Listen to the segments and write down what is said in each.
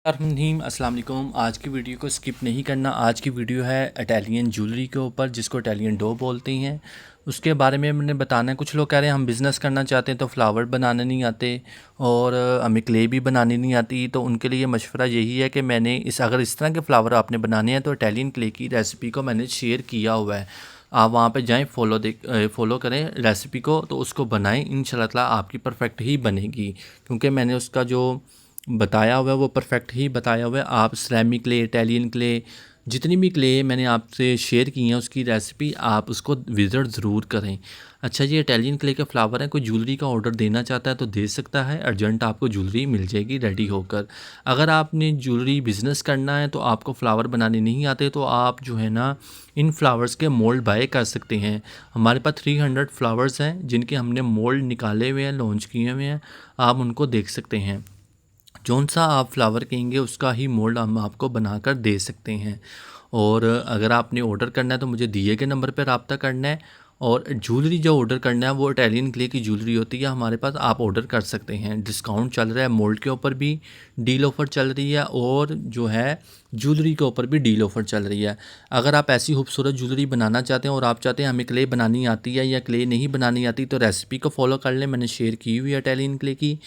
रहीम अस्सलाम वालेकुम। आज की वीडियो को स्किप नहीं करना। आज की वीडियो है इटालियन ज्वेलरी के ऊपर, जिसको इटालियन डो बोलते हैं। उसके बारे में मैंने बताना है। कुछ लोग कह रहे हैं हम बिज़नेस करना चाहते हैं तो फ्लावर बनाने नहीं आते और हमें क्ले भी बनानी नहीं आती। तो उनके लिए मशवरा यही है कि मैंने अगर इस तरह के फ़्लावर आपने बनाने हैं तो इटालियन क्ले की रेसिपी को मैंने शेयर किया हुआ है। आप वहाँ पे जाएं, फॉलो करें रेसिपी को, तो उसको बनाएं। इंशाल्लाह ताला आपकी परफेक्ट ही बनेगी, क्योंकि मैंने उसका जो बताया हुआ है वो परफेक्ट ही बताया हुआ है। आप सिरेमिक क्ले, इटालियन क्ले, जितनी भी क्ले मैंने आपसे शेयर की हैं उसकी रेसिपी आप उसको विज़िट ज़रूर करें। अच्छा, ये इटालियन क्ले के फ्लावर हैं। कोई ज्वेलरी का ऑर्डर देना चाहता है तो दे सकता है। अर्जेंट आपको ज्वेलरी मिल जाएगी रेडी होकर। अगर आपने ज्वेलरी बिज़नेस करना है तो आपको फ़्लावर बनाने नहीं आते तो आप जो है ना इन फ्लावर्स के मोल्ड बाय कर सकते हैं। हमारे पास 300 फ्लावर्स हैं जिनके हमने मोल्ड निकाले हुए हैं, लॉन्च किए हुए हैं। आप उनको देख सकते हैं। जौन सा आप फ्लावर कहेंगे उसका ही मोल्ड हम आपको बनाकर दे सकते हैं। और अगर आपने ऑर्डर करना है तो मुझे दिए गए नंबर पर रब्ता करना है। और ज्वेलरी जो ऑर्डर करना है वो इटालियन क्ले की ज्वेलरी होती है हमारे पास, आप ऑर्डर कर सकते हैं। डिस्काउंट चल रहा है, मोल्ड के ऊपर भी डील ऑफ़र चल रही है और जो है ज्वेलरी के ऊपर भी डील ऑफ़र चल रही है। अगर आप ऐसी खूबसूरत ज्वेलरी बनाना चाहते हैं और आप चाहते हैं हमें क्ले बनानी आती है या क्ले नहीं बनानी आती, तो रेसिपी को फॉलो कर लें, मैंने शेयर की हुई है इटालियन क्ले की।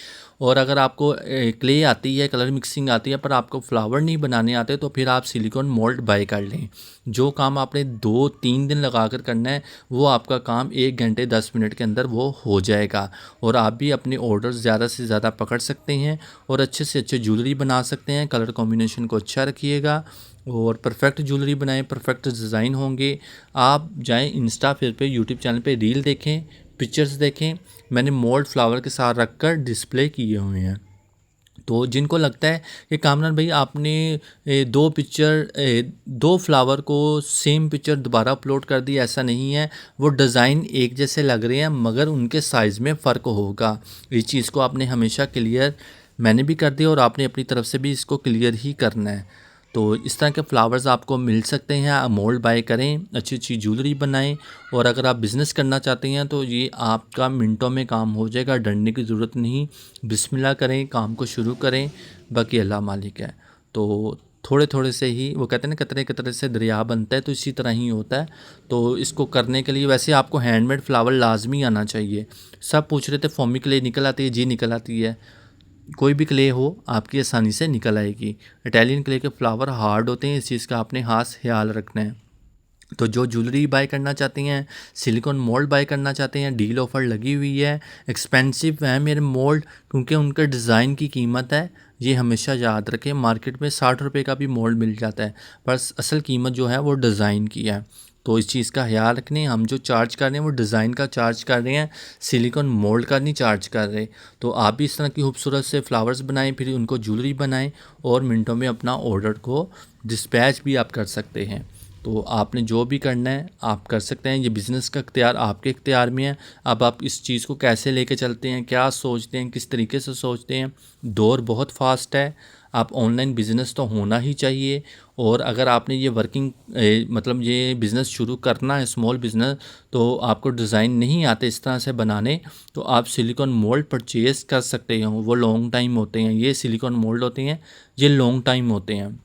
और अगर आपको क्ले आती है, कलर मिक्सिंग आती है, पर आपको फ्लावर नहीं बनाने आते, तो फिर आप सिलिकॉन मोल्ड बाय कर लें। जो काम आपने 2-3 दिन लगा कर करना है वो आपका काम 1 घंटे 10 मिनट के अंदर वो हो जाएगा। और आप भी अपने ऑर्डर ज़्यादा से ज़्यादा पकड़ सकते हैं और अच्छे से अच्छे ज्वेलरी बना सकते हैं। कलर कॉम्बिनेशन को अच्छा रखिएगा और परफेक्ट ज्वेलरी बनाएं, परफेक्ट डिज़ाइन होंगे। आप जाएं इंस्टा पे, यूट्यूब चैनल पे रील देखें, पिक्चर्स देखें, मैंने मोल्ड फ्लावर के साथ रख कर डिस्प्ले किए हुए हैं। तो जिनको लगता है कि कामरान भाई आपने दो फ्लावर को सेम पिक्चर दोबारा अपलोड कर दी, ऐसा नहीं है। वो डिज़ाइन एक जैसे लग रहे हैं मगर उनके साइज़ में फ़र्क होगा। इस चीज़ को आपने हमेशा क्लियर मैंने भी कर दिया और आपने अपनी तरफ से भी इसको क्लियर ही करना है। तो इस तरह के फ्लावर्स आपको मिल सकते हैं। आप मोल्ड बाय करें, अच्छी अच्छी ज्वेलरी बनाएं। और अगर आप बिज़नेस करना चाहते हैं तो ये आपका मिनटों में काम हो जाएगा, डरने की ज़रूरत नहीं। बिस्मिल्लाह करें, काम को शुरू करें, बाकी अल्लाह मालिक है। तो थोड़े थोड़े से ही वो कहते हैं ना, कतरे कतरे से दरिया बनता है, तो इसी तरह ही होता है। तो इसको करने के लिए वैसे आपको हैंडमेड फ्लावर लाजमी आना चाहिए। सब पूछ रहे थे फोमी क्ले निकल आती है, जी निकल आती है। कोई भी क्ले हो आपकी आसानी से निकल आएगी। इटालियन क्ले के फ्लावर हार्ड होते हैं, इस चीज़ का आपने खास ख्याल रखना है। तो जो ज्वेलरी बाय करना चाहते हैं, सिलिकॉन मोल्ड बाय करना चाहते हैं, डील ऑफ़र लगी हुई है। एक्सपेंसिव है मेरे मोल्ड, क्योंकि उनका डिज़ाइन की कीमत है। ये हमेशा याद रखें, मार्केट में 60 रुपये का भी मोल्ड मिल जाता है, पर असल कीमत जो है वो डिज़ाइन की है। तो इस चीज़ का ख्याल रखने, हम जो चार्ज कर रहे हैं वो डिज़ाइन का चार्ज कर रहे हैं, सिलिकॉन मोल्ड का नहीं चार्ज कर रहे। तो आप भी इस तरह की खूबसूरत से फ्लावर्स बनाएं, फिर उनको ज्वेलरी बनाएं और मिनटों में अपना ऑर्डर को डिस्पैच भी आप कर सकते हैं। तो आपने जो भी करना है आप कर सकते हैं। ये बिज़नेस का इख्तियार आपके इख्तियार में है। अब आप इस चीज़ को कैसे लेके चलते हैं, क्या सोचते हैं, किस तरीके से सोचते हैं। दौर बहुत फास्ट है, आप ऑनलाइन बिज़नेस तो होना ही चाहिए। और अगर आपने ये मतलब ये बिज़नेस शुरू करना है, स्मॉल बिज़नेस, तो आपको डिज़ाइन नहीं आते इस तरह से बनाने, तो आप सिलिकॉन मोल्ड परचेज़ कर सकते हो। वो लॉन्ग टाइम होते हैं, ये सिलिकॉन मोल्ड होते हैं, ये लॉन्ग टाइम होते हैं।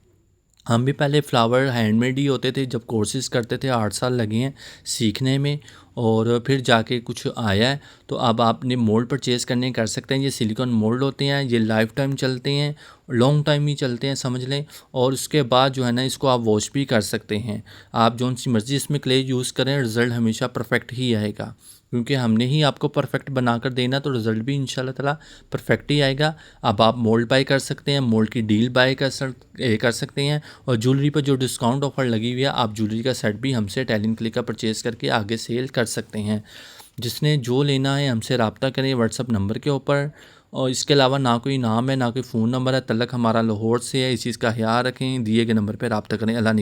हम भी पहले फ्लावर हैंडमेड ही होते थे, जब कोर्सेज़ करते थे 8 साल लगे हैं सीखने में और फिर जाके कुछ आया है। तो अब आपने मोल्ड परचेज़ करने कर सकते हैं। ये सिलिकॉन मोल्ड होते हैं, ये लाइफ टाइम चलते हैं, लॉन्ग टाइम ही चलते हैं समझ लें। और उसके बाद जो है ना इसको आप वॉश भी कर सकते हैं। आप जौन सी मर्ज़ी इसमें क्ले यूज़ करें, रिज़ल्ट हमेशा परफेक्ट ही आएगा, क्योंकि हमने ही आपको परफेक्ट बनाकर देना, तो रिज़ल्ट भी इंशाल्लाह ताला परफेक्ट ही आएगा। अब आप मोल्ड बाय कर सकते हैं, मोल्ड की डील बाय कर सकते हैं। और ज्वेलरी पर जो डिस्काउंट ऑफ़र लगी हुई है, आप ज्वेलरी का सेट भी हमसे इटालियन क्ले का परचेज़ करके आगे सेल कर सकते हैं। जिसने जो लेना है हमसे रब्ता करें व्हाट्सअप नंबर के ऊपर। और इसके अलावा ना कोई नाम है, ना कोई फ़ोन नंबर है, तलक हमारा लाहौर से है। इस चीज़ का ख्याल रखें, दिए गए नंबर पर रब्ता करें। अल्लाह